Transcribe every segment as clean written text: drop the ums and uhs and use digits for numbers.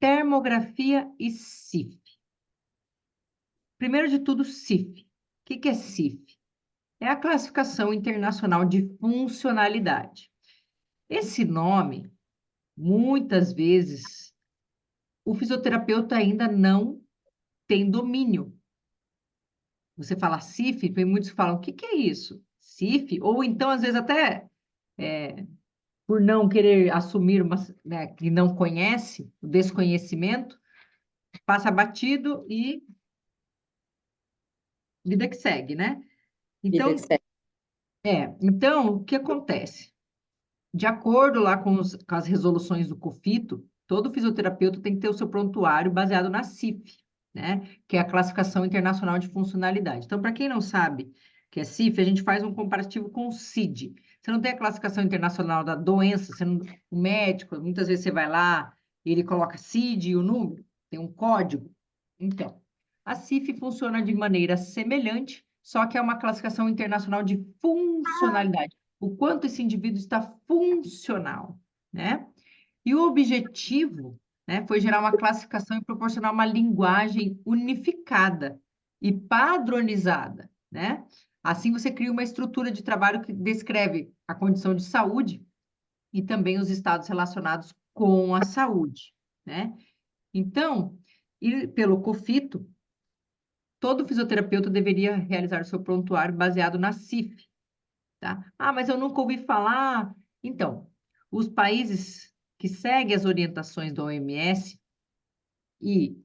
termografia e CIF. Primeiro de tudo, CIF. O que é CIF? É a Classificação Internacional de Funcionalidade. Esse nome, muitas vezes, o fisioterapeuta ainda não tem domínio. Você fala CIF, tem muitos que falam, o que é isso? CIF? Ou então, às vezes, até por não querer assumir uma, né, que não conhece, o desconhecimento, passa batido e vida que segue, né? Vida que Então, segue. então, o que acontece? De acordo lá com as resoluções do COFITO, todo fisioterapeuta tem que ter o seu prontuário baseado na CIF, né? Que é a Classificação Internacional de Funcionalidade. Então, para quem não sabe que é CIF, a gente faz um comparativo com o CID. Você não tem a Classificação Internacional da Doença, o médico, muitas vezes você vai lá e ele coloca CID e o número, tem um código. Então, a CIF funciona de maneira semelhante, só que é uma classificação internacional de funcionalidade. O quanto esse indivíduo está funcional, né? E o objetivo, né, foi gerar uma classificação e proporcionar uma linguagem unificada e padronizada, né? Assim você cria uma estrutura de trabalho que descreve a condição de saúde e também os estados relacionados com a saúde, né? Então, e pelo COFITO, todo fisioterapeuta deveria realizar o seu prontuário baseado na CIF, tá? Ah, mas eu nunca ouvi falar. Então, os países que seguem as orientações da OMS e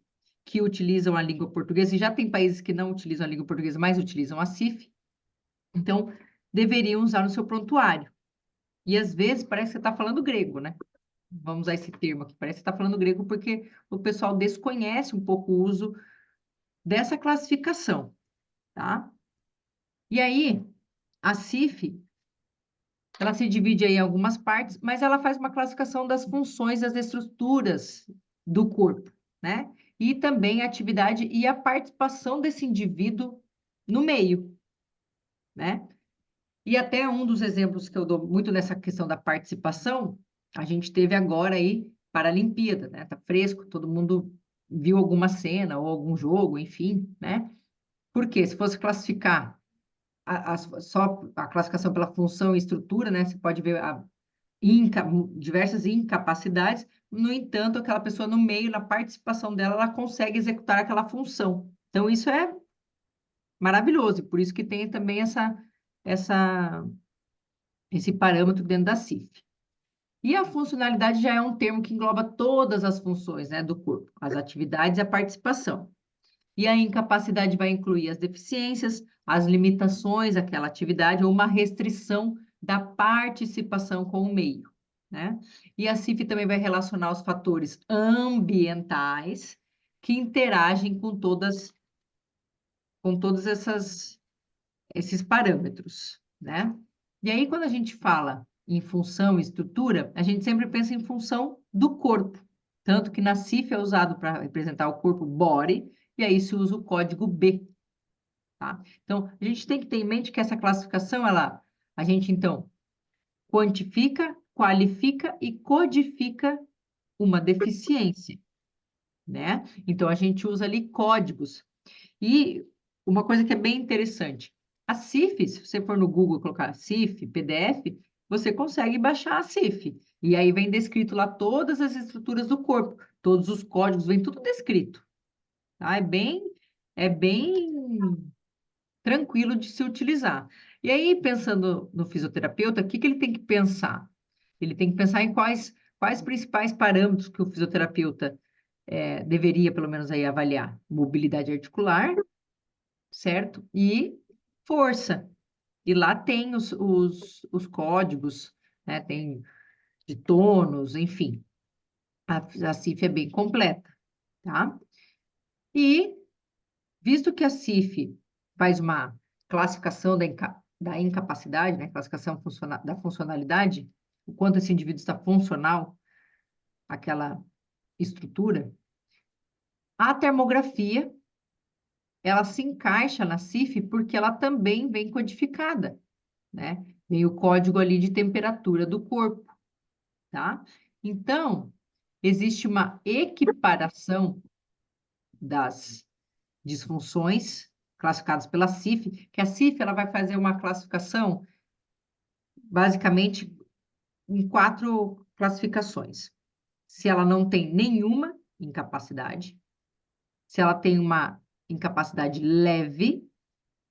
que utilizam a língua portuguesa, e já tem países que não utilizam a língua portuguesa, mas utilizam a CIF, então deveriam usar no seu prontuário. E às vezes parece que você está falando grego, né? Vamos usar esse termo aqui, parece que você está falando grego porque o pessoal desconhece um pouco o uso dessa classificação, tá? E aí, a CIF, ela se divide aí em algumas partes, mas ela faz uma classificação das funções, das estruturas do corpo, né? E também a atividade e a participação desse indivíduo no meio, né? E até um dos exemplos que eu dou muito nessa questão da participação, a gente teve agora aí Paralimpíada, né? Tá fresco, todo mundo viu alguma cena ou algum jogo, enfim, né? Porque se fosse classificar só a classificação pela função e estrutura, né? Você pode ver diversas incapacidades, no entanto, aquela pessoa no meio, na participação dela, ela consegue executar aquela função. Então, isso é maravilhoso, e por isso que tem também essa, esse parâmetro dentro da CIF. E a funcionalidade já é um termo que engloba todas as funções, né, do corpo, as atividades e a participação. E a incapacidade vai incluir as deficiências, as limitações àquela atividade ou uma restrição da participação com o meio, né? E a CIF também vai relacionar os fatores ambientais que interagem com todos esses parâmetros, né? E aí, quando a gente fala em função e estrutura, a gente sempre pensa em função do corpo. Tanto que na CIF é usado para representar o corpo body, e aí se usa o código B, tá? Então, a gente tem que ter em mente que essa classificação, a gente, então, quantifica, qualifica e codifica uma deficiência, né? Então, a gente usa ali códigos. E uma coisa que é bem interessante, a CIF, se você for no Google e colocar CIF, PDF, você consegue baixar a CIF. E aí vem descrito lá todas as estruturas do corpo, todos os códigos, vem tudo descrito, tá? É bem tranquilo de se utilizar. E aí, pensando no fisioterapeuta, o que ele tem que pensar? Ele tem que pensar em quais principais parâmetros que o fisioterapeuta deveria, pelo menos, aí avaliar. Mobilidade articular, certo? E força. E lá tem os códigos, né? Tem de tônus, enfim. A CIF é bem completa, tá? E, visto que a CIF faz uma classificação da incapacidade, né? Classificação da funcionalidade, o quanto esse indivíduo está funcional, aquela estrutura, a termografia, ela se encaixa na CIF porque ela também vem codificada, né? Vem o código ali de temperatura do corpo, tá? Então, existe uma equiparação das disfunções classificadas pela CIF, que a CIF ela vai fazer uma classificação basicamente em 4 classificações. Se ela não tem nenhuma incapacidade, se ela tem uma incapacidade leve,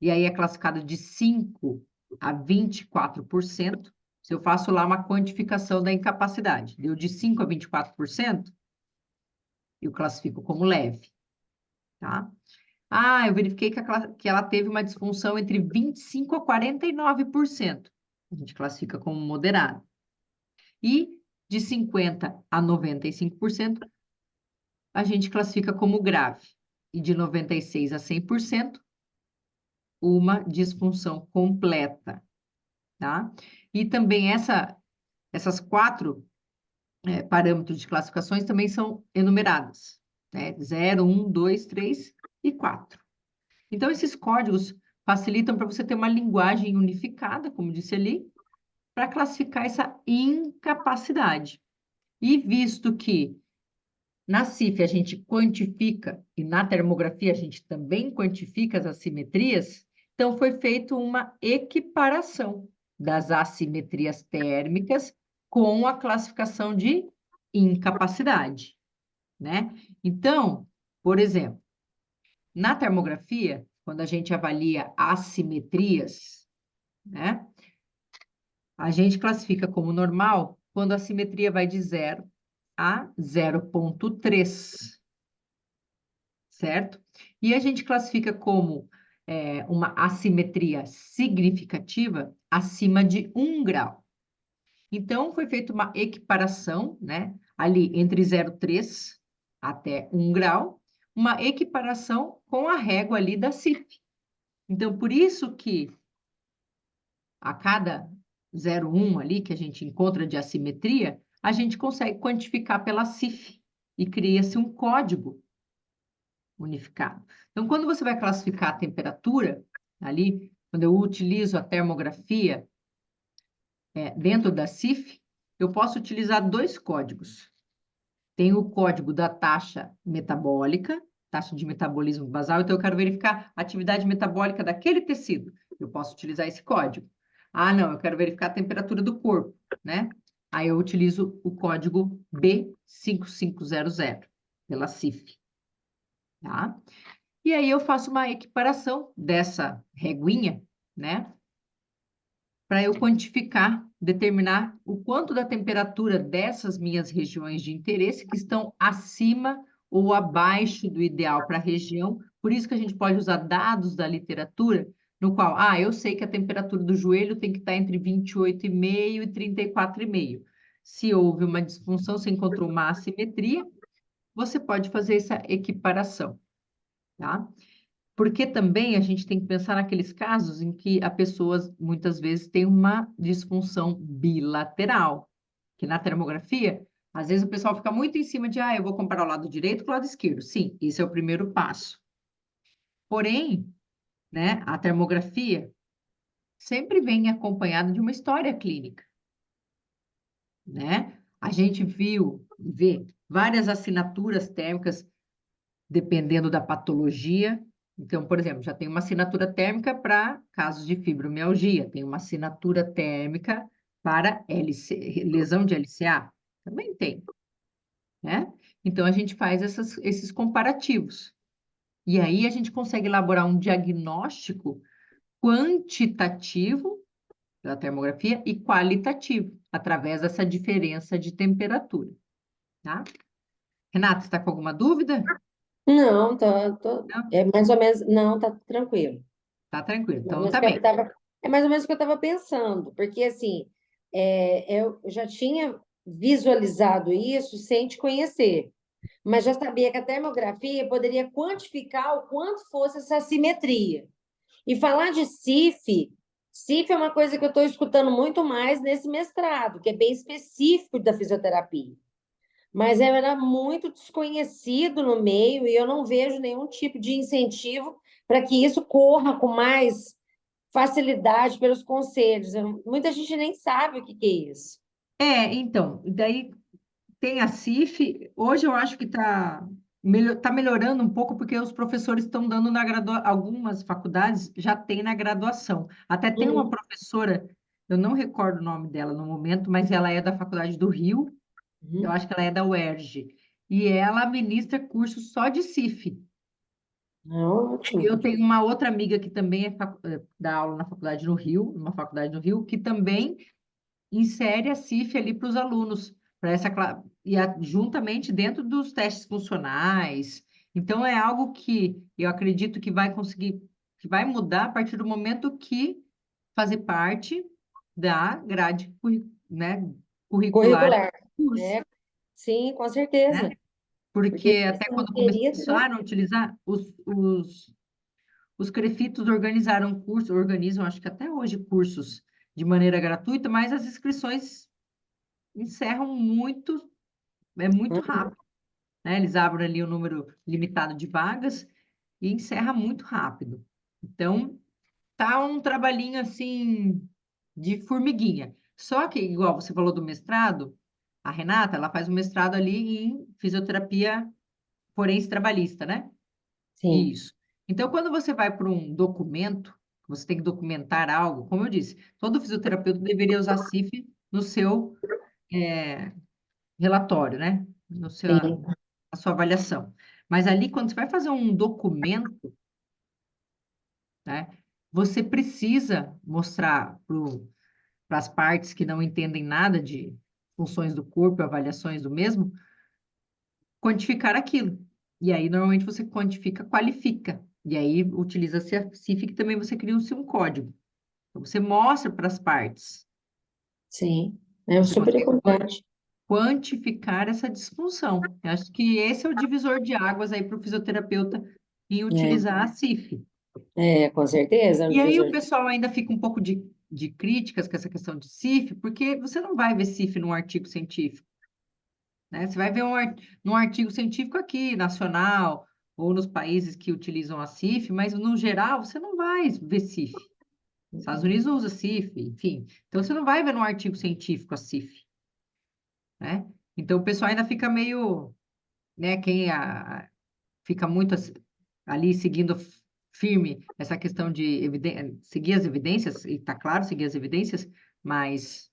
e aí é classificado de 5 a 24%. Se eu faço lá uma quantificação da incapacidade, deu de 5 a 24%, eu classifico como leve, tá? Ah, eu verifiquei que ela teve uma disfunção entre 25 a 49%. A gente classifica como moderado. E de 50 a 95%, a gente classifica como grave. E de 96 a 100%, uma disfunção completa, tá? E também essas 4 parâmetros de classificações também são enumeradas, né? 0, 1, 2, 3 e 4. Então, esses códigos facilitam para você ter uma linguagem unificada, como disse ali, para classificar essa incapacidade. E visto que na CIF a gente quantifica e na termografia a gente também quantifica as assimetrias, então foi feita uma equiparação das assimetrias térmicas com a classificação de incapacidade, né? Então, por exemplo, na termografia, quando a gente avalia assimetrias, né? A gente classifica como normal quando a simetria vai de 0 a 0,3, certo? E a gente classifica como uma assimetria significativa acima de 1 grau. Então, foi feita uma equiparação, né? Ali entre 0,3 até 1 grau, uma equiparação com a régua ali da CIF. Então, por isso que a cada 0,1 ali que a gente encontra de assimetria, a gente consegue quantificar pela CIF e cria-se um código unificado. Então, quando você vai classificar a temperatura, ali, quando eu utilizo a termografia dentro da CIF, eu posso utilizar 2 códigos. Tem o código da taxa metabólica, taxa de metabolismo basal, então eu quero verificar a atividade metabólica daquele tecido. Eu posso utilizar esse código. Ah, não, eu quero verificar a temperatura do corpo, né? Aí eu utilizo o código B5500, pela CIF, tá? E aí eu faço uma equiparação dessa reguinha, né? Para eu quantificar, determinar o quanto da temperatura dessas minhas regiões de interesse que estão acima ou abaixo do ideal para a região. Por isso que a gente pode usar dados da literatura, no qual, eu sei que a temperatura do joelho tem que estar entre 28,5 e 34,5. Se houve uma disfunção, se encontrou uma assimetria, você pode fazer essa equiparação, tá? Porque também a gente tem que pensar naqueles casos em que a pessoa muitas vezes tem uma disfunção bilateral, que na termografia, às vezes o pessoal fica muito em cima de, eu vou comparar o lado direito com o lado esquerdo. Sim, esse é o primeiro passo. Porém, né, a termografia sempre vem acompanhada de uma história clínica, né? A gente vê várias assinaturas térmicas dependendo da patologia. Então, por exemplo, já tem uma assinatura térmica para casos de fibromialgia, tem uma assinatura térmica para lesão de LCA, também tem, né? Então, a gente faz esses comparativos. E aí a gente consegue elaborar um diagnóstico quantitativo da termografia e qualitativo, através dessa diferença de temperatura, tá? Renata, você está com alguma dúvida? Não, Não? é mais ou menos, não, tá tranquilo. Tá tranquilo, Mais ou então menos tá que bem. é mais ou menos o que eu estava pensando, porque assim, eu já tinha visualizado isso sem te conhecer, mas já sabia que a termografia poderia quantificar o quanto fosse essa assimetria. E falar de CIF é uma coisa que eu estou escutando muito mais nesse mestrado, que é bem específico da fisioterapia. Mas era muito desconhecido no meio e eu não vejo nenhum tipo de incentivo para que isso corra com mais facilidade pelos conselhos. Muita gente nem sabe o que é isso. Então, daí tem a CIF, hoje eu acho que tá melhorando um pouco, porque os professores estão dando algumas faculdades já tem na graduação. Até tem uma Uhum, professora, eu não recordo o nome dela no momento, mas ela é da Faculdade do Rio, eu uhum. acho que ela é da UERJ, e ela ministra curso só de CIF. Ótimo. Eu tenho uma outra amiga que também dá aula na faculdade no Rio, numa faculdade no Rio, que também insere a CIF ali para os alunos, para juntamente dentro dos testes funcionais. Então, é algo que eu acredito que vai conseguir, que vai mudar a partir do momento que fazer parte da grade, né, curricular Curricular. do curso, É, sim, com né? certeza. Porque Porque tem que até ser quando inserido, né? começaram a utilizar, os CREFITOS organizaram cursos, organizam, acho que até hoje, cursos de maneira gratuita, mas as inscrições encerram muito Uhum. rápido, né? Eles abrem ali o número limitado de vagas e encerra muito rápido. Então, tá um trabalhinho assim de formiguinha. Só que, igual você falou do mestrado, a Renata, ela faz um mestrado ali em fisioterapia forense trabalhista, né? Sim. Isso. Então, quando você vai para um documento, você tem que documentar algo, como eu disse, todo fisioterapeuta deveria usar CIF no seu relatório, né? No seu, Sim, a sua avaliação. Mas ali, quando você vai fazer um documento, né, você precisa mostrar para as partes que não entendem nada de funções do corpo, avaliações do mesmo, quantificar aquilo. E aí, normalmente, você quantifica, qualifica. E aí, utiliza-se a CIF, que também você cria-se um código. Então, você mostra para as partes. sim. É Você super consegue importante. quantificar essa disfunção. Eu acho que esse é o divisor de águas aí para o fisioterapeuta em utilizar a CIF. Com certeza, é um E aí o divisor. pessoal ainda fica um pouco de críticas com essa questão de CIF, porque você não vai ver CIF num artigo científico, né? Você vai ver num artigo científico aqui, nacional, ou nos países que utilizam a CIF, mas no geral você não vai ver CIF. Estados Unidos usa CIF, enfim. Então você não vai ver num artigo científico a CIF, né? Então o pessoal ainda fica meio, né, fica muito ali seguindo firme essa questão de seguir as evidências, e está claro, seguir as evidências, mas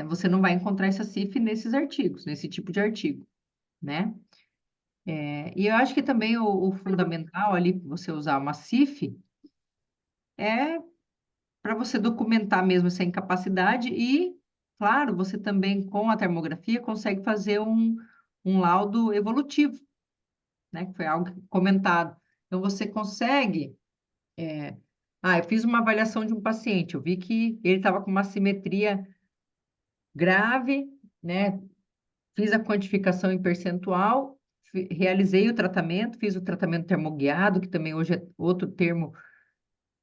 você não vai encontrar essa CIF nesses artigos, nesse tipo de artigo, né? E eu acho que também o fundamental ali, para você usar uma CIF, é para você documentar mesmo essa incapacidade e, claro, você também, com a termografia, consegue fazer um laudo evolutivo, né? Que foi algo comentado. Então, você consegue. Eu fiz uma avaliação de um paciente, eu vi que ele estava com uma assimetria grave, né? Fiz a quantificação em percentual, realizei o tratamento, fiz o tratamento termoguiado, que também hoje é outro termo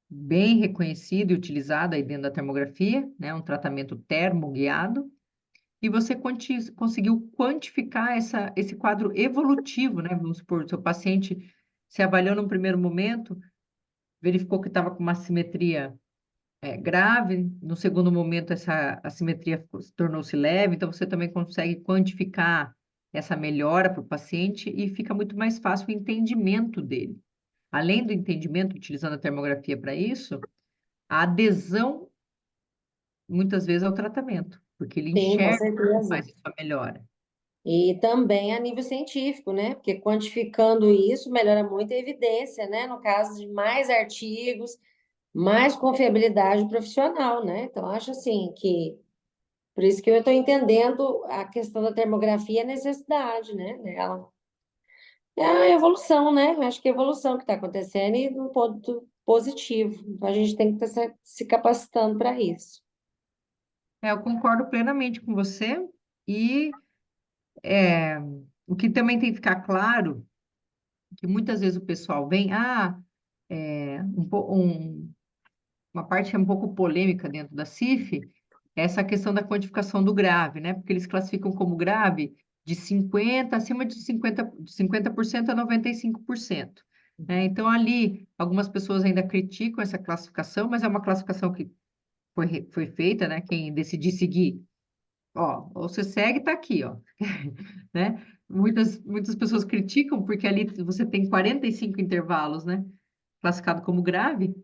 bem reconhecido e utilizado aí dentro da termografia, né? Um tratamento termoguiado. E você conseguiu quantificar esse quadro evolutivo, né? Vamos supor, o seu paciente se avaliou num primeiro momento, verificou que estava com uma assimetria grave, no segundo momento essa assimetria tornou-se leve, então você também consegue quantificar essa melhora para o paciente e fica muito mais fácil o entendimento dele. Além do entendimento, utilizando a termografia para isso, a adesão, muitas vezes, ao tratamento, porque ele Sim, com enxerga muito certeza. mais a sua melhora. E também a nível científico, né? Porque quantificando isso melhora muito a evidência, né? No caso de mais artigos, mais confiabilidade profissional, né? Então, acho assim que por isso que eu estou entendendo a questão da termografia, a necessidade, né? Dela. É a evolução, né? Eu acho que é a evolução que está acontecendo e num ponto positivo. Então, a gente tem que estar se capacitando para isso. Eu concordo plenamente com você e o que também tem que ficar claro, que muitas vezes o pessoal vem, uma parte que é um pouco polêmica dentro da CIF, é essa questão da quantificação do grave, né? Porque eles classificam como grave de 50, acima de 50% a 95%. Né? Então, ali, algumas pessoas ainda criticam essa classificação, mas é uma classificação que foi feita, né? Quem decidir seguir Ó, ou você segue, tá aqui, ó. Né? Muitas pessoas criticam porque ali você tem 45 intervalos, né? Classificado como grave.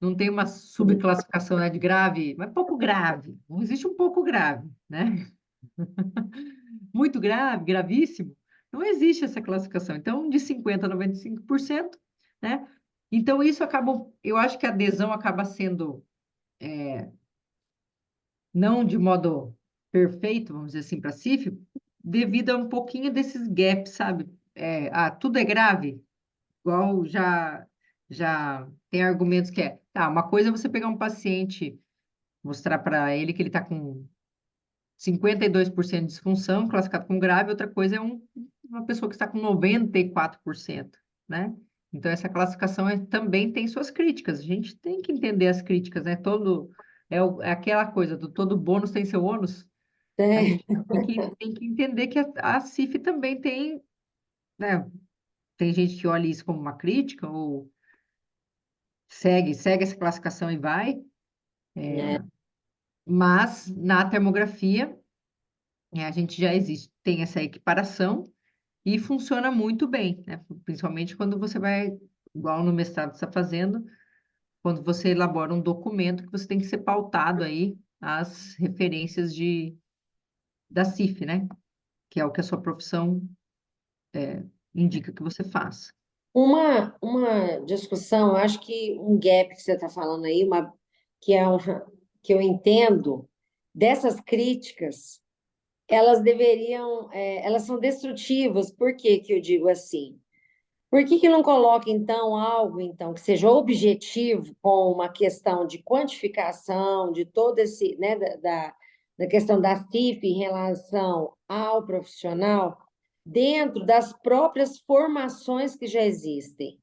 Não tem uma subclassificação, né, de grave, mas pouco grave. Não existe um pouco grave, né? Muito grave, gravíssimo. Não existe essa classificação. Então, de 50% a 95%, né? Então, isso acaba, eu acho que a adesão acaba sendo, não de modo perfeito, vamos dizer assim, para a CIF, devido a um pouquinho desses gaps, sabe? Tudo é grave, igual já tem argumentos que tá, uma coisa é você pegar um paciente, mostrar para ele que ele está com 52% de disfunção, classificado como grave, outra coisa é uma pessoa que está com 94%, né? Então, essa classificação também tem suas críticas. A gente tem que entender as críticas, né? É aquela coisa do todo bônus tem seu ônus. A É, gente tem que entender que a CIF também tem, né? Tem gente que olha isso como uma crítica ou segue essa classificação e vai, é. mas na termografia a gente já existe, tem essa equiparação e funciona muito bem, né? Principalmente quando você vai, igual no mestrado você está fazendo, quando você elabora um documento que você tem que ser pautado aí às referências da CIF, né? Que é o que a sua profissão indica que você faça. Uma discussão, acho que um gap que você está falando aí, que é uma, que eu entendo, dessas críticas, elas deveriam, elas são destrutivas. Por que que eu digo assim? Por que que não coloca, então, algo então, que seja objetivo com uma questão de quantificação de todo esse, né, da questão da CIF em relação ao profissional, dentro das próprias formações que já existem?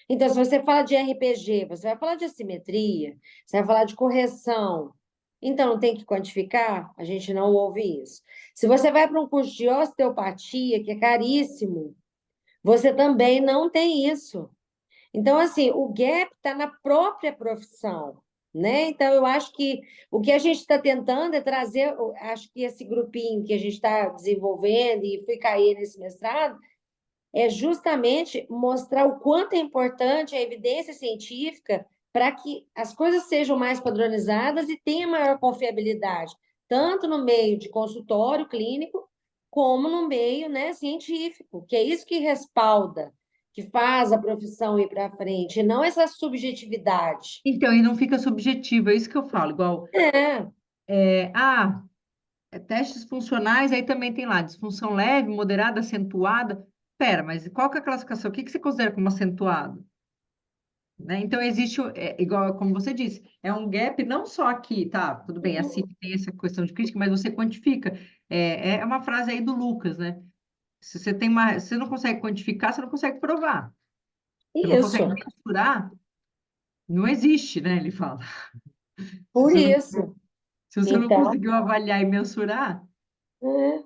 Então, se você fala de RPG, você vai falar de assimetria, você vai falar de correção. Então, não tem que quantificar? A gente não ouve isso. Se você vai para um curso de osteopatia, que é caríssimo, você também não tem isso. Então, assim, o gap está na própria profissão, né? Então, eu acho que o que a gente está tentando é trazer, acho que esse grupinho que a gente está desenvolvendo e fui cair nesse mestrado, é justamente mostrar o quanto é importante a evidência científica para que as coisas sejam mais padronizadas e tenha maior confiabilidade, tanto no meio de consultório clínico, como no meio, né, científico, que é isso que respalda, que faz a profissão ir para frente, e não essa subjetividade. Então, e não fica subjetivo, é isso que eu falo, igual, É, é, ah, testes funcionais, aí também tem lá, disfunção leve, moderada, acentuada. Pera, mas qual que é a classificação? O que que você considera como acentuado? Né? Então, existe, igual como você disse, é um gap não só aqui, tá? Tudo bem, a CIP tem essa questão de crítica, mas você quantifica. É uma frase aí do Lucas, né? Se você não consegue quantificar, você não consegue provar. Você não consegue isso, mensurar, não existe, né? Ele fala. Se por você não, isso. se você não Então, conseguiu avaliar e mensurar, é,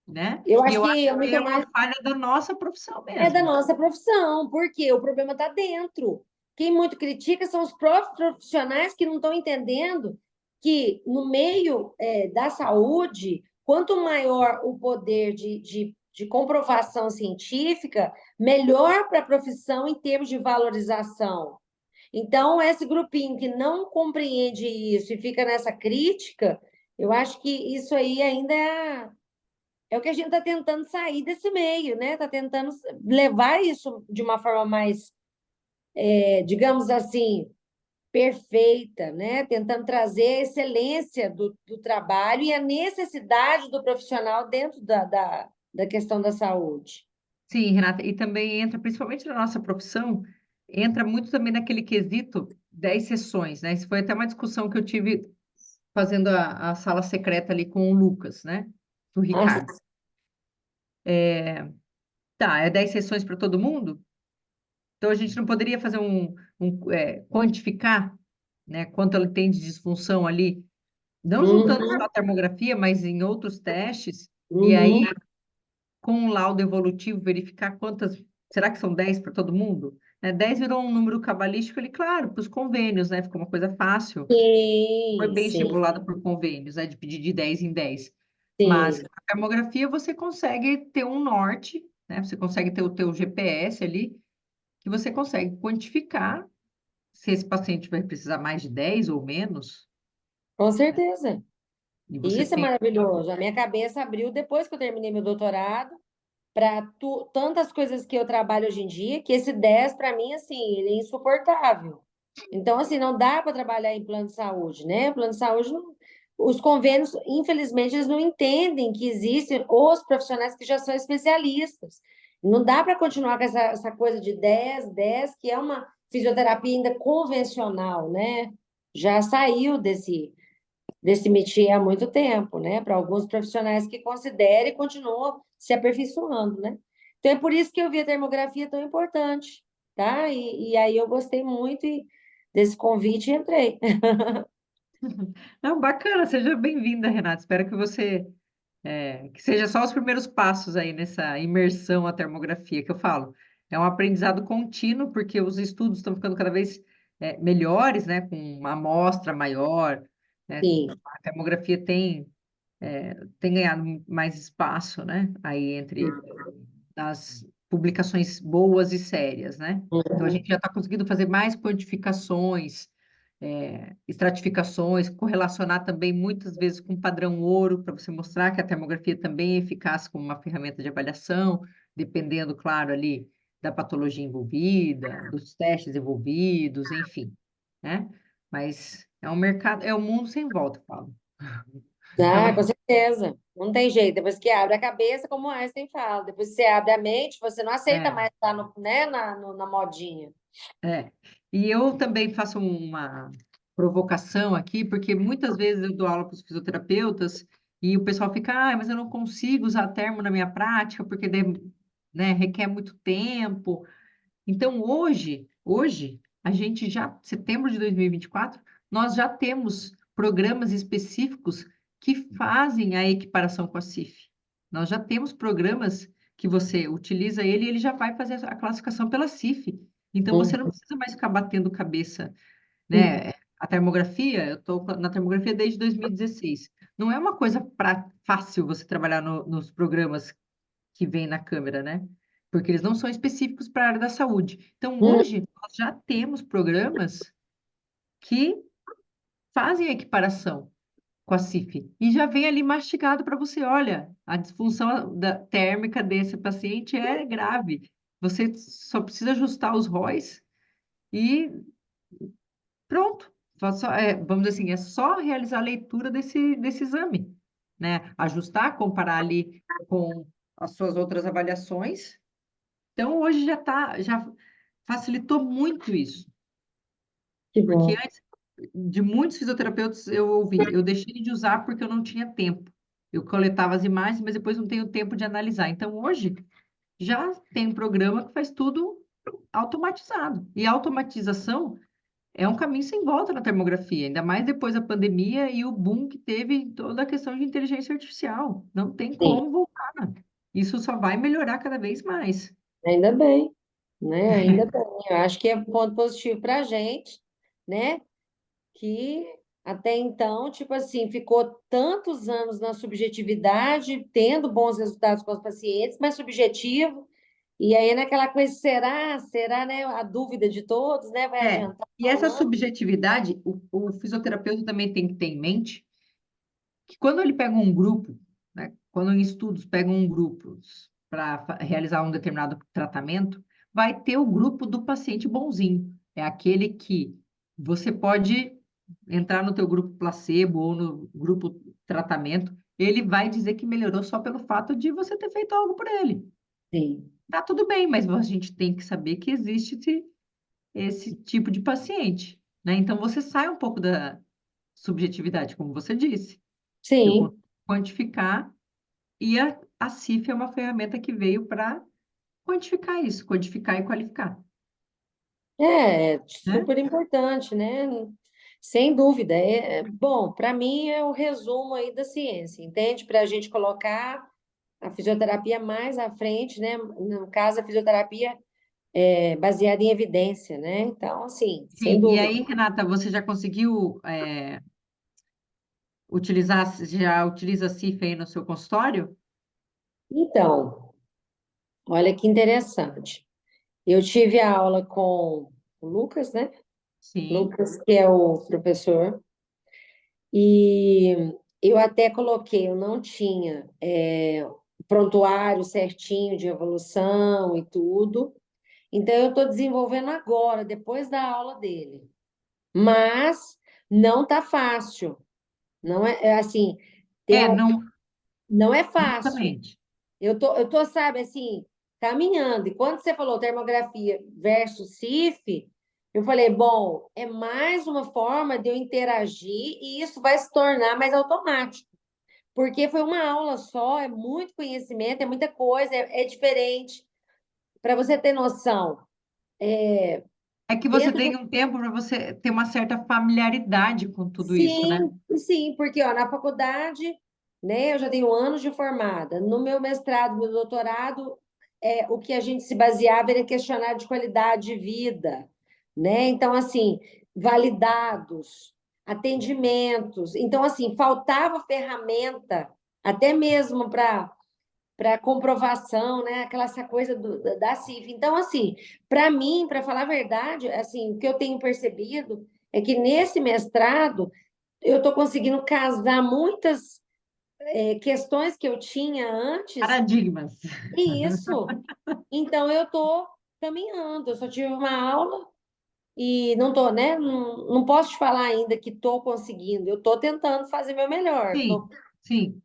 né? eu E acho eu acho que é que muito é uma mais. falha da nossa profissão É da mesmo. nossa profissão, porque o problema está dentro. Quem muito critica são os próprios profissionais que não estão entendendo que no meio da saúde, quanto maior o poder de comprovação científica, melhor para a profissão em termos de valorização. Então, esse grupinho que não compreende isso e fica nessa crítica, eu acho que isso aí ainda é o que a gente está tentando sair desse meio, né? Está tentando levar isso de uma forma mais, digamos assim, perfeita, né? Tentando trazer a excelência do trabalho e a necessidade do profissional dentro da questão da saúde. Sim, Renata, e também entra, principalmente na nossa profissão, entra muito também naquele quesito 10 sessões, né? Isso foi até uma discussão que eu tive fazendo a sala secreta ali com o Lucas, né? O Ah, Ricardo. Tá, é 10 sessões para todo mundo? Então a gente não poderia fazer quantificar, né, quanto ela tem de disfunção ali, não juntando uhum, só a termografia, mas em outros testes, e aí uhum. com o laudo evolutivo verificar quantas, será que são 10 para todo mundo? 10 virou um número cabalístico ali, claro, para os convênios, né? Ficou uma coisa fácil. Foi Sim, bem sim. estipulado por convênios, né? De pedir de 10 em 10. Mas Sim, a termografia você consegue ter um norte, né? Você consegue ter o teu GPS ali, que você consegue quantificar se esse paciente vai precisar mais de 10 ou menos, com certeza. e E você isso é tem. maravilhoso. A minha cabeça abriu depois que eu terminei meu doutorado para tantas coisas que eu trabalho hoje em dia, que esse 10 para mim, assim, ele é insuportável. Então, assim, não dá para trabalhar em plano de saúde, né? Plano de saúde, os convênios, infelizmente, eles não entendem que existem os profissionais que já são especialistas. Não dá para continuar com essa coisa de 10, que é uma fisioterapia ainda convencional, né? Já saiu desse métier há muito tempo, né? Para alguns profissionais que consideram e continuam se aperfeiçoando, né? Então é por isso que eu vi a termografia tão importante, tá? E aí eu gostei muito desse convite e entrei. Não, bacana, seja bem-vinda, Renata. Espero que você que seja só os primeiros passos aí nessa imersão à termografia que eu falo. É um aprendizado contínuo, porque os estudos estão ficando cada vez melhores, né? Com uma amostra maior, né? Sim. A termografia tem ganhado mais espaço, né? Aí entre as publicações boas e sérias, né? Então a gente já está conseguindo fazer mais quantificações, estratificações, correlacionar também muitas vezes com o padrão ouro, para você mostrar que a termografia também é eficaz como uma ferramenta de avaliação, dependendo, claro, ali da patologia envolvida, dos testes envolvidos, enfim, né? Mas é um mercado, é um mundo sem volta, Paulo. Ah, com certeza. Não tem jeito. Depois que abre a cabeça, como o Einstein fala, depois que você abre a mente, você não aceita É, mais estar no, né, na modinha. é. E eu também faço uma provocação aqui, porque muitas vezes eu dou aula para os fisioterapeutas e o pessoal fica, mas eu não consigo usar termo na minha prática porque né, requer muito tempo. Então, hoje, a gente já, setembro de 2024, nós já temos programas específicos que fazem a equiparação com a CIF. Nós já temos programas que você utiliza ele e ele já vai fazer a classificação pela CIF. Então, você não precisa mais ficar batendo cabeça, Uhum. né? A termografia, eu estou na termografia desde 2016. Não é uma coisa fácil você trabalhar nos programas que vem na câmera, né? Porque eles não são específicos para a área da saúde. Então, Uhum. hoje, nós já temos programas que fazem a equiparação com a CIF e já vem ali mastigado para você, olha, a disfunção térmica desse paciente é grave. Você só precisa ajustar os ROIs e pronto. Vamos dizer assim, é só realizar a leitura desse exame, né? Ajustar, comparar ali com as suas outras avaliações. Então, hoje já facilitou muito isso, Que porque bom. antes de muitos fisioterapeutas eu ouvi, eu deixei de usar porque eu não tinha tempo. Eu coletava as imagens, mas depois não tenho tempo de analisar. Então, hoje já tem um programa que faz tudo automatizado. E a automatização é um caminho sem volta na termografia, ainda mais depois da pandemia e o boom que teve em toda a questão de inteligência artificial. Não tem Sim, como voltar. Isso só vai melhorar cada vez mais. ainda bem, né? Ainda bem. Eu acho que é um ponto positivo para a gente, né? Que até então, tipo assim, ficou tantos anos na subjetividade, tendo bons resultados com os pacientes, mas subjetivo. E aí, naquela coisa, será, né? A dúvida de todos, né? Vai adiantar E essa um ano? subjetividade, o fisioterapeuta também tem que ter em mente que quando ele pega um grupo, né, quando em estudos pegam um grupo para realizar um determinado tratamento, vai ter o grupo do paciente bonzinho. É aquele que você pode entrar no teu grupo placebo ou no grupo tratamento, ele vai dizer que melhorou só pelo fato de você ter feito algo por ele. Sim, Tá tudo bem, mas a gente tem que saber que existe esse tipo de paciente, né? Então você sai um pouco da subjetividade, como você disse. Eu sim, consigo quantificar e a CIF é uma ferramenta que veio para quantificar isso, quantificar e qualificar, é né? super importante, né? Sem dúvida. Bom, para mim é o resumo aí da ciência, entende? Para a gente colocar a fisioterapia mais à frente, né? No caso, a fisioterapia baseada em evidência, né? Então, assim, sem Sim, e dúvida. aí, Renata, você já conseguiu já utiliza a CIF aí no seu consultório? Então, olha que interessante. Eu tive a aula com o Lucas, né? Sim. Lucas, que é o professor, e eu até coloquei, eu não tinha prontuário certinho de evolução e tudo, então eu estou desenvolvendo agora, depois da aula dele. Mas não tá fácil, não é assim, Não, não é fácil. justamente. Eu tô, sabe, assim, caminhando. E quando você falou termografia versus CIF, eu falei, bom, é mais uma forma de eu interagir e isso vai se tornar mais automático. Porque foi uma aula só, é muito conhecimento, é muita coisa, é diferente. Para você ter noção, É que você dentro tem do. um tempo para você ter uma certa familiaridade com tudo isso, né? Sim, sim, porque ó, na faculdade, né, eu já tenho anos de formada. No meu mestrado, meu doutorado, o que a gente se baseava era questionário de qualidade de vida, né? Então, assim, validados, atendimentos. Então, assim, faltava ferramenta, até mesmo para comprovação, né? Aquela essa coisa da CIF. Então, assim, para mim, para falar a verdade, assim, o que eu tenho percebido é que nesse mestrado eu estou conseguindo casar muitas questões que eu tinha antes, Paradigmas. e isso. Então, eu estou caminhando. Eu só tive uma aula e não estou, né? Não posso te falar ainda que estou conseguindo. Eu estou tentando fazer meu melhor. Sim, sim.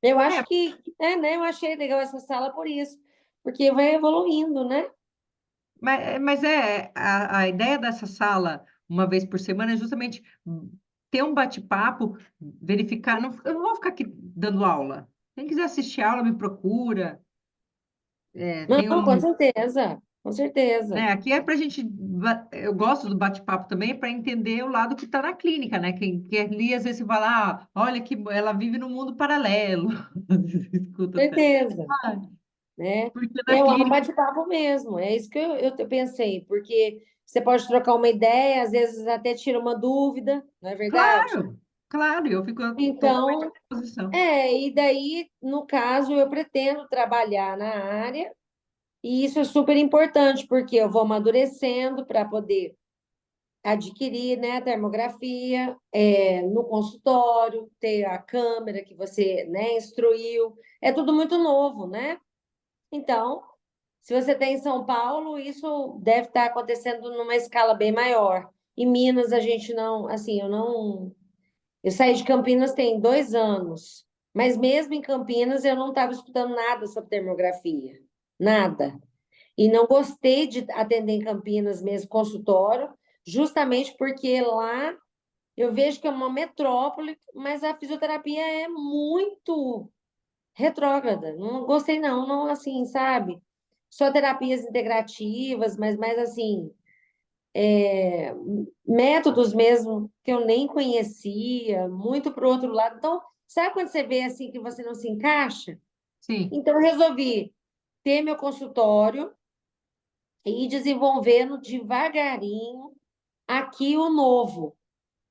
Eu É, acho que, né? Eu achei legal essa sala por isso, porque vai evoluindo, né? mas a ideia dessa sala, uma vez por semana, é justamente ter um bate-papo, verificar. Não, eu não vou ficar aqui dando aula. Quem quiser assistir a aula, me procura. Tem Não, com um, certeza, com certeza. né, aqui é para a gente. Eu gosto do bate-papo também para entender o lado que está na clínica, né? Quem ali às vezes você fala, olha que ela vive num mundo paralelo. Escuta até. Certeza, Ah, né? porque na É um clínica, bate-papo mesmo, é isso que eu pensei, porque você pode trocar uma ideia, às vezes até tira uma dúvida, não é verdade? claro, claro, eu fico totalmente à Então, disposição. e daí, no caso, eu pretendo trabalhar na área, e isso é super importante, porque eu vou amadurecendo para poder adquirir, né, a termografia, no consultório, ter a câmera que você, né, instruiu, é tudo muito novo, né? Então, se você tem em São Paulo, isso deve estar acontecendo numa escala bem maior. Em Minas, a gente não, assim, eu não. Eu saí de Campinas tem 2 anos, mas mesmo em Campinas eu não estava escutando nada sobre termografia, nada. E não gostei de atender em Campinas mesmo, consultório, justamente porque lá eu vejo que é uma metrópole, mas a fisioterapia é muito retrógrada. Não gostei, não, não assim, sabe? Só terapias integrativas, mas mais assim, métodos mesmo que eu nem conhecia, muito para o outro lado. Então, sabe quando você vê assim que você não se encaixa? Sim, Então, eu resolvi ter meu consultório e ir desenvolvendo devagarinho aqui o novo.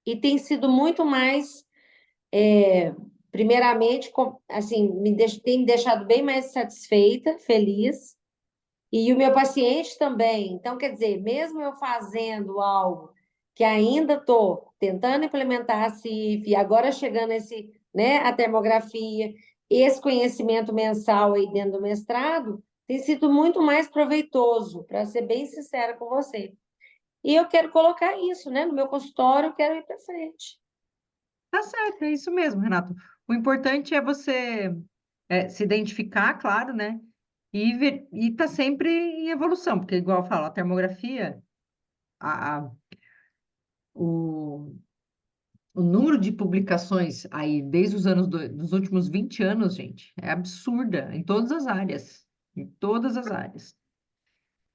E tem sido muito mais, primeiramente, assim, tem me deixado bem mais satisfeita, feliz. E o meu paciente também. Então, quer dizer, mesmo eu fazendo algo que ainda estou tentando implementar a CIF, e agora chegando esse, né, a termografia, esse conhecimento mensal aí dentro do mestrado, tem sido muito mais proveitoso, para ser bem sincera com você. E eu quero colocar isso, né, no meu consultório, eu quero ir para frente. tá certo, é isso mesmo, Renato. O importante é você se identificar, claro, né? E ver, e tá sempre em evolução, porque igual eu falo, a termografia, a, a- o, o número de publicações aí desde os dos últimos 20 anos, gente, é absurda em todas as áreas, em todas as áreas.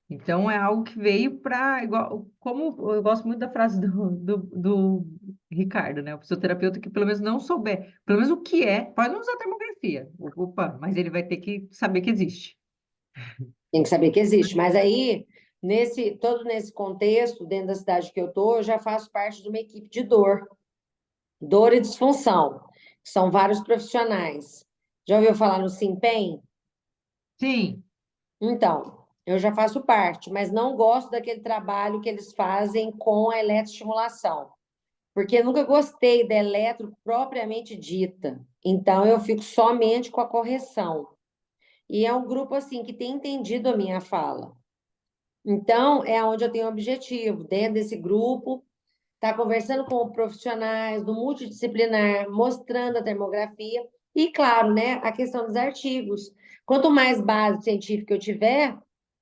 Então é algo que veio para igual, como eu gosto muito da frase do Ricardo, né? O fisioterapeuta que pelo menos não souber, pelo menos o que é, pode não usar termografia, opa, mas ele vai ter que saber que existe. Tem que saber que existe. Mas aí, todo nesse contexto, dentro da cidade que eu estou, eu já faço parte de uma equipe de dor, dor e disfunção, que são vários profissionais. Já ouviu falar no Simpen? Sim, Então, eu já faço parte, mas não gosto daquele trabalho que eles fazem com a eletroestimulação, porque eu nunca gostei da eletro propriamente dita. Então, eu fico somente com a correção. E é um grupo assim que tem entendido a minha fala. Então, é onde eu tenho objetivo, dentro desse grupo, tá conversando com profissionais do multidisciplinar, mostrando a termografia e, claro, né, a questão dos artigos. Quanto mais base científica eu tiver,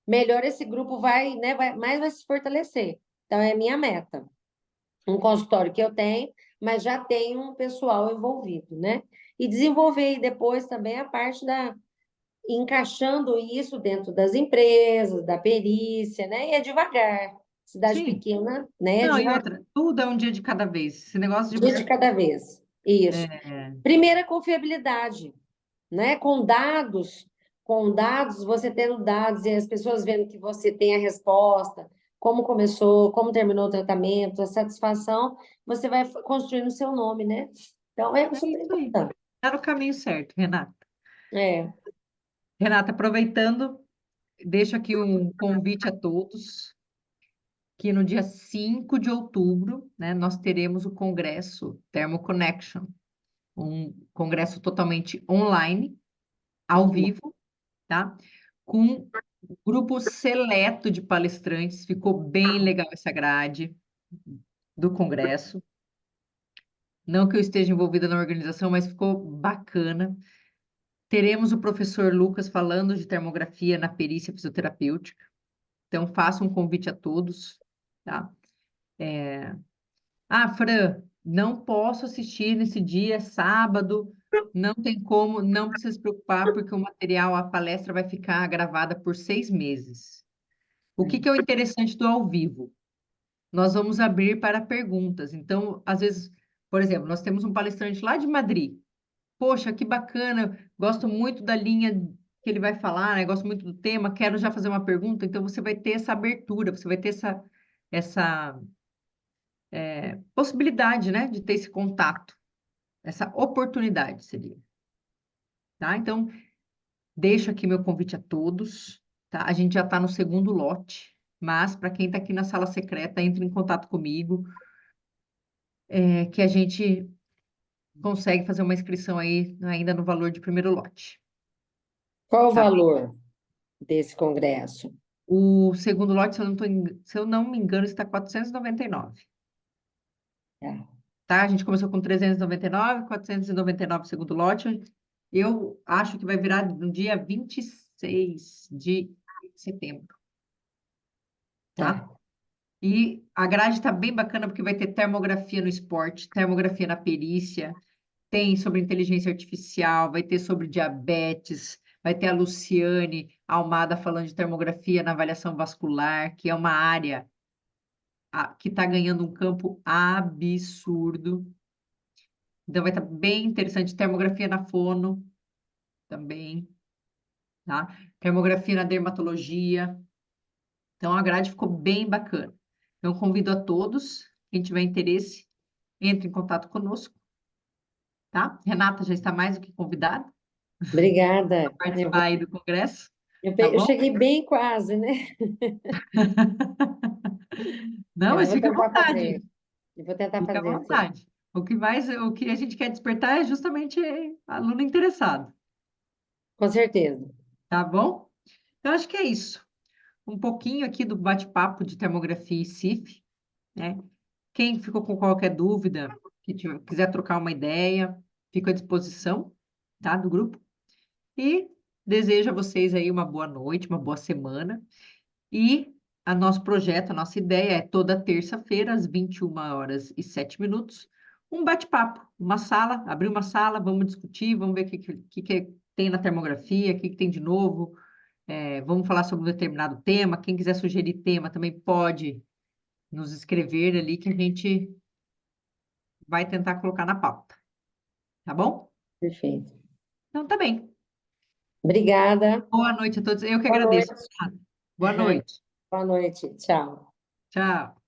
melhor esse grupo vai, né, mais vai se fortalecer. Então, é a minha meta. Um consultório que eu tenho, mas já tenho um pessoal envolvido, né? E desenvolver aí depois também a parte da encaixando isso dentro das empresas, da perícia, né? E é devagar. Cidade sim. pequena, né? É Não, e devagar, outra, tudo é um dia de cada vez. Esse negócio de dia de você. cada vez. Isso. É, Primeira confiabilidade, né? Com dados, você tendo dados e as pessoas vendo que você tem a resposta, como começou, como terminou o tratamento, a satisfação, você vai construindo o seu nome, né? Então, é é super isso aí. importante. Está no caminho certo, Renata. É, Renata, aproveitando, deixo aqui um convite a todos, que no dia 5 de outubro, né, nós teremos o congresso Thermo Connection, um congresso totalmente online, ao muito bom. vivo, tá? Com um grupo seleto de palestrantes, ficou bem legal essa grade do congresso. Não que eu esteja envolvida na organização, mas ficou bacana. Teremos o professor Lucas falando de termografia na perícia fisioterapêutica. Então, faço um convite a todos, tá? Ah, Fran, não posso assistir nesse dia, é sábado, não tem como, não precisa se preocupar, porque o material, a palestra vai ficar gravada por 6 meses. O que que é o interessante do ao vivo? Nós vamos abrir para perguntas. Então, às vezes, por exemplo, nós temos um palestrante lá de Madrid. Poxa, que bacana, gosto muito da linha que ele vai falar, né? Gosto muito do tema, quero já fazer uma pergunta. Então, você vai ter essa abertura, você vai ter essa possibilidade, né, de ter esse contato, essa oportunidade seria, tá? Então, deixo aqui meu convite a todos, tá? A gente já está no segundo lote, mas para quem está aqui na sala secreta, entre em contato comigo, que a gente consegue fazer uma inscrição aí ainda no valor de primeiro lote, Qual o tá? valor desse congresso? O segundo lote, se eu não me engano, está 499, É. tá? A gente começou com 399, 499 o segundo lote. Eu acho que vai virar no dia 26 de setembro, tá? Tá. E a grade está bem bacana porque vai ter termografia no esporte, termografia na perícia, tem sobre inteligência artificial, vai ter sobre diabetes, vai ter a Luciane Almada falando de termografia na avaliação vascular, que é uma área que está ganhando um campo absurdo. Então vai estar bem interessante. Termografia na fono também, tá? Termografia na dermatologia. Então a grade ficou bem bacana. Então convido a todos, quem tiver interesse, entre em contato conosco, tá? Renata já está mais do que convidada Obrigada. para participar aí do congresso, tá Eu bom? cheguei bem quase, né? Não, Eu mas vou fica à tentar vontade, fazer. Eu vou tentar fica à fazer, sim. vontade. O que a gente quer despertar é justamente aluno interessado, Com certeza. tá bom? Então acho que é isso. Um pouquinho aqui do bate-papo de termografia e CIF, né? Quem ficou com qualquer dúvida, quiser trocar uma ideia, fico à disposição, tá, do grupo. E desejo a vocês aí uma boa noite, uma boa semana. E a nosso projeto, a nossa ideia é toda terça-feira, às 21h07, um bate-papo, uma sala, abrir uma sala, vamos discutir, vamos ver o que tem na termografia, o que tem de novo. Vamos falar sobre um determinado tema. Quem quiser sugerir tema também pode nos escrever ali que a gente vai tentar colocar na pauta, tá bom? Perfeito. Então tá bem. Obrigada. Boa noite a todos. Eu que Boa agradeço. noite. Boa noite. Boa noite. Tchau. Tchau.